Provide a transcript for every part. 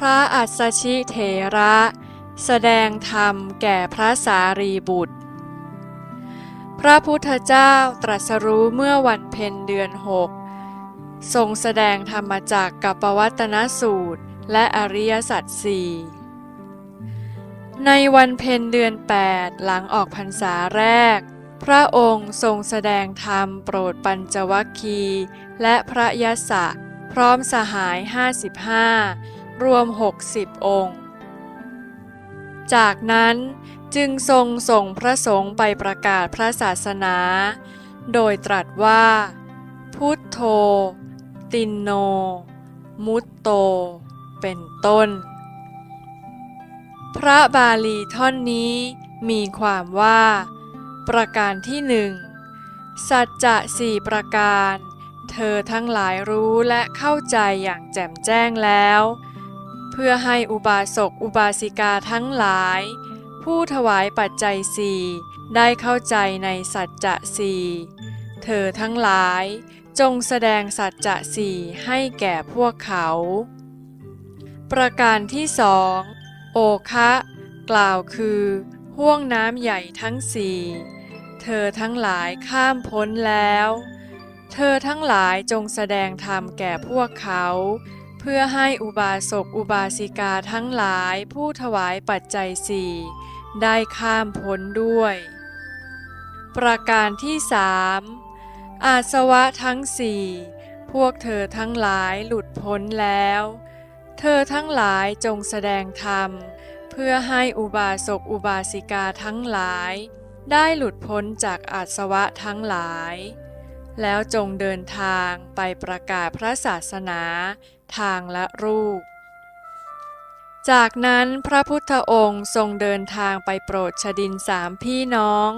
พระอัสสชิเถระแสดงธรรมแก่พระสารีบุตรพระพุทธเจ้าตรัสรู้เมื่อวันเพ็ญเดือน6ทรงแสดงธรรมจักรกับปวัตตนสูตรและอริยสัจสี่ในวันเพ็ญเดือน8หลังออกพรรษาแรกพระองค์ทรงแสดงธรรมโปรดปัญจวัคคีย์และพระยศะพร้อมสหาย55รวม60องค์จากนั้นจึงทรงส่งพระสงฆ์ไปประกาศพระศาสนาโดยตรัสว่าพุทโธตินโนมุตโตเป็นต้นพระบาลีท่อนนี้มีความว่าประการที่หนึ่งสัจจะสี่ประการเธอทั้งหลายรู้และเข้าใจอย่างแจ่มแจ้งแล้วเพื่อให้อุบาสกอุบาสิกาทั้งหลายผู้ถวายปัจจัยสี่ได้เข้าใจในสัจจะสี่เธอทั้งหลายจงแสดงสัจจะสี่ให้แก่พวกเขาประการที่สองโอคะกล่าวคือห้วงน้ำใหญ่ทั้งสี่เธอทั้งหลายข้ามพ้นแล้วเธอทั้งหลายจงแสดงธรรมแก่พวกเขาเพื่อให้อุบาสกอุบาสิกาทั้งหลายผู้ถวายปัจจัยสี่ได้ข้ามพ้นด้วยประการที่สามอาสวะทั้งสี่พวกเธอทั้งหลายหลุดพ้นแล้วเธอทั้งหลายจงแสดงธรรมเพื่อให้อุบาสกอุบาสิกาทั้งหลายได้หลุดพ้นจากอาสวะทั้งหลายแล้วจงเดินทางไปประกาศพระศาสนาทางละรูปจากนั้นพระพุทธองค์ทรงเดินทางไปโปรดชดิน3พี่น้อง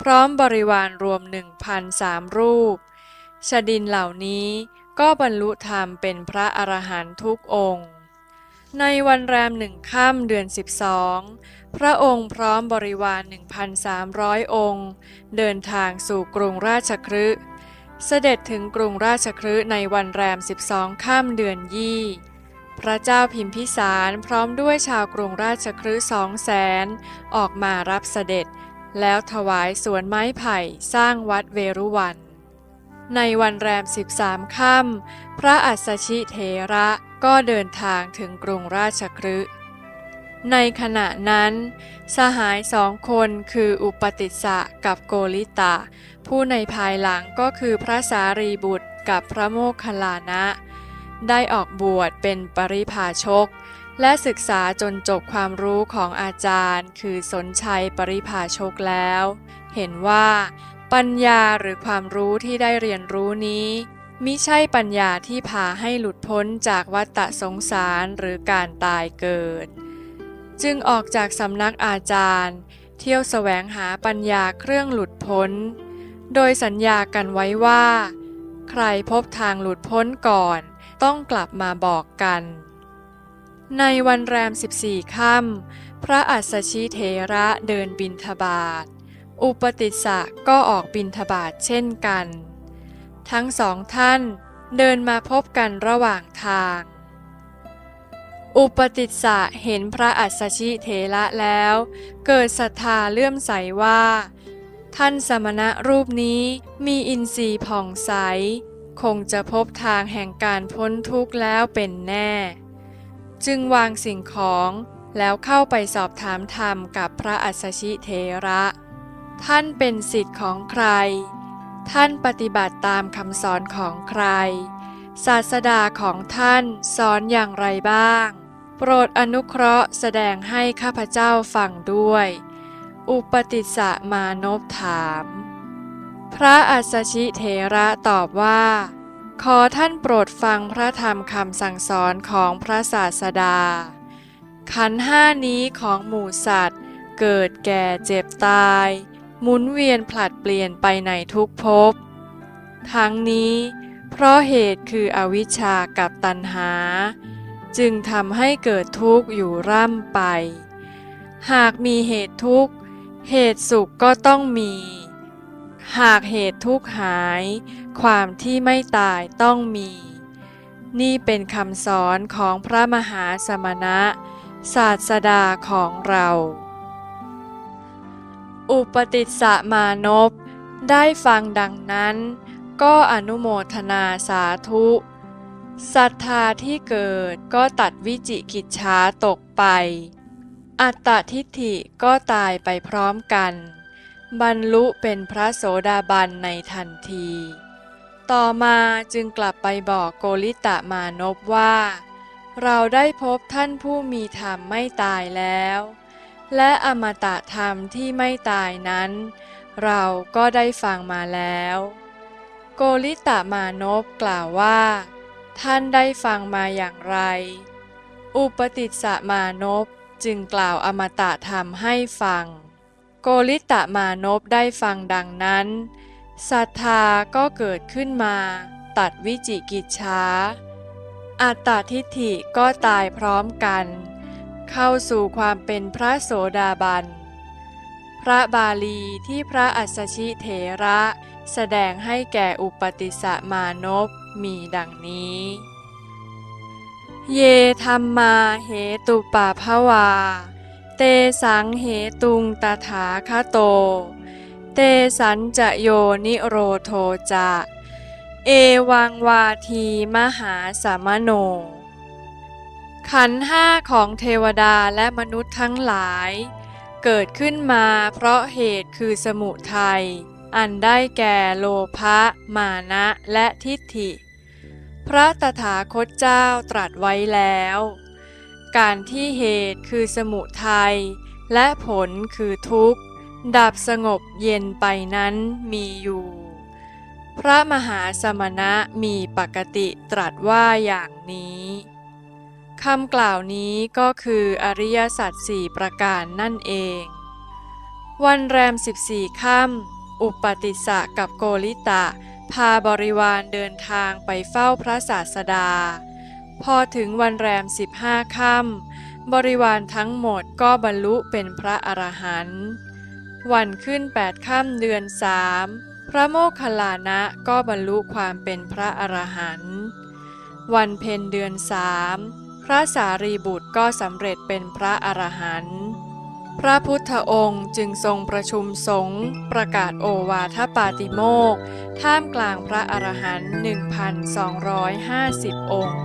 พร้อมบริวารรวม 1,003 รูปชดินเหล่านี้ก็บรรลุธรรมเป็นพระอรหันต์ทุกองค์ในวันแรม1 ค่ำเดือน12พระองค์พร้อมบริวาร 1,300 องค์เดินทางสู่กรุงราชคฤห์เสด็จถึงกรุงราชคฤห์ในวันแรม12 ค่ำเดือนยี่พระเจ้าพิมพิสารพร้อมด้วยชาวกรุงราชคฤห์200,000ออกมารับเสด็จแล้วถวายสวนไม้ไผ่สร้างวัดเวรุวันในวันแรม13 ค่ำพระอัสสชิเถระก็เดินทางถึงกรุงราชคฤห์ในขณะนั้นสหาย2 คนคืออุปติสสะกับโกริตะผู้ในภายหลังก็คือพระสารีบุตรกับพระโมคคัลลานะได้ออกบวชเป็นปริพาชกและศึกษาจนจบความรู้ของอาจารย์คือสนชัยปริพาชกแล้วเห็นว่าปัญญาหรือความรู้ที่ได้เรียนรู้นี้มิใช่ปัญญาที่พาให้หลุดพ้นจากวัฏสงสารหรือการตายเกิดจึงออกจากสำนักอาจารย์เที่ยวแสวงหาปัญญาเครื่องหลุดพ้นโดยสัญญากันไว้ว่าใครพบทางหลุดพ้นก่อนต้องกลับมาบอกกันในวันแรม14 ค่ำพระอัสสชิเถระเดินบิณฑบาตอุปติสสะก็ออกบิณฑบาตเช่นกันทั้ง2 ท่านเดินมาพบกันระหว่างทางอุปติสสะเห็นพระอัสสชิเถระแล้วเกิดศรัทธาเลื่อมใสว่าท่านสมณะรูปนี้มีอินทรีย์ผ่องใสคงจะพบทางแห่งการพ้นทุกข์แล้วเป็นแน่จึงวางสิ่งของแล้วเข้าไปสอบถามธรรมกับพระอัสสชิเถระท่านเป็นศิษย์ของใครท่านปฏิบัติตามคำสอนของใครศาสดาของท่านสอนอย่างไรบ้างโปรดอนุเคราะห์แสดงให้ข้าพเจ้าฟังด้วยอุปติสสะมานพถามพระอัสสชิเถระตอบว่าขอท่านโปรดฟังพระธรรมคำสั่งสอนของพระศาสดาขันธ์5นี้ของหมู่สัตว์เกิดแก่เจ็บตายหมุนเวียนผลัดเปลี่ยนไปในทุกภพทั้งนี้เพราะเหตุคืออวิชชากับตัณหาจึงทำให้เกิดทุกข์อยู่ร่ำไปหากมีเหตุทุกข์เหตุสุขก็ต้องมีหากเหตุทุกข์หายความที่ไม่ตายต้องมี นี่เป็นคำสอนของพระมหาสมณะศาสดาของเรา อุปติสสะมานพได้ฟังดังนั้นก็อนุโมทนาสาธุศรัทธาที่เกิดก็ตัดวิจิกิจฉาตกไปอัตตทิฏฐิก็ตายไปพร้อมกันบรรลุเป็นพระโสดาบันในทันทีต่อมาจึงกลับไปบอกโกริตมานพว่าเราได้พบท่านผู้มีธรรมไม่ตายแล้วและอมตะธรรมที่ไม่ตายนั้นเราก็ได้ฟังมาแล้วโกริตมานพกล่าวว่าท่านได้ฟังมาอย่างไรอุปติสสะมานพจึงกล่าวอมตะธรรมให้ฟังโกริตมานพได้ฟังดังนั้นศรัทธาก็เกิดขึ้นมาตัดวิจิกิจฉาอัตตทิฏฐิก็ตายพร้อมกันเข้าสู่ความเป็นพระโสดาบันพระบาลีที่พระอัสสชิเถระแสดงให้แก่อุปติสสะมานพมีดังนี้เยธัมมาเหตุปาภวาเตสังเหตุงตถาคโตเตสัญจโยนิโรโธจะเอวังวาทีมหาสมโนขันธ์ห้าของเทวดาและมนุษย์ทั้งหลายเกิดขึ้นมาเพราะเหตุคือสมุทัยอันได้แก่โลภะมานะและทิฏฐิพระตถาคตเจ้าตรัสไว้แล้วการที่เหตุคือสมุทัยและผลคือทุกข์ดับสงบเย็นไปนั้นมีอยู่พระมหาสมณะมีปกติตรัสว่าอย่างนี้คำกล่าวนี้ก็คืออริยสัจสี่ประการนั่นเองวันแรม14 ค่ำอุปติสสะกับโกริตะพาบริวารเดินทางไปเฝ้าพระศาสดาพอถึงวันแรม15 ค่ำบริวารทั้งหมดก็บรรลุเป็นพระอรหันต์วันขึ้น8 ค่ำเดือน3พระโมคคัลลานะก็บรรลุความเป็นพระอรหันต์วันเพ็ญเดือน3พระสารีบุตรก็สำเร็จเป็นพระอรหันต์พระพุทธองค์จึงทรงประชุมสงฆ์ประกาศโอวาทปาติโมกข์ท่ามกลางพระอรหันต์ 1,250 องค์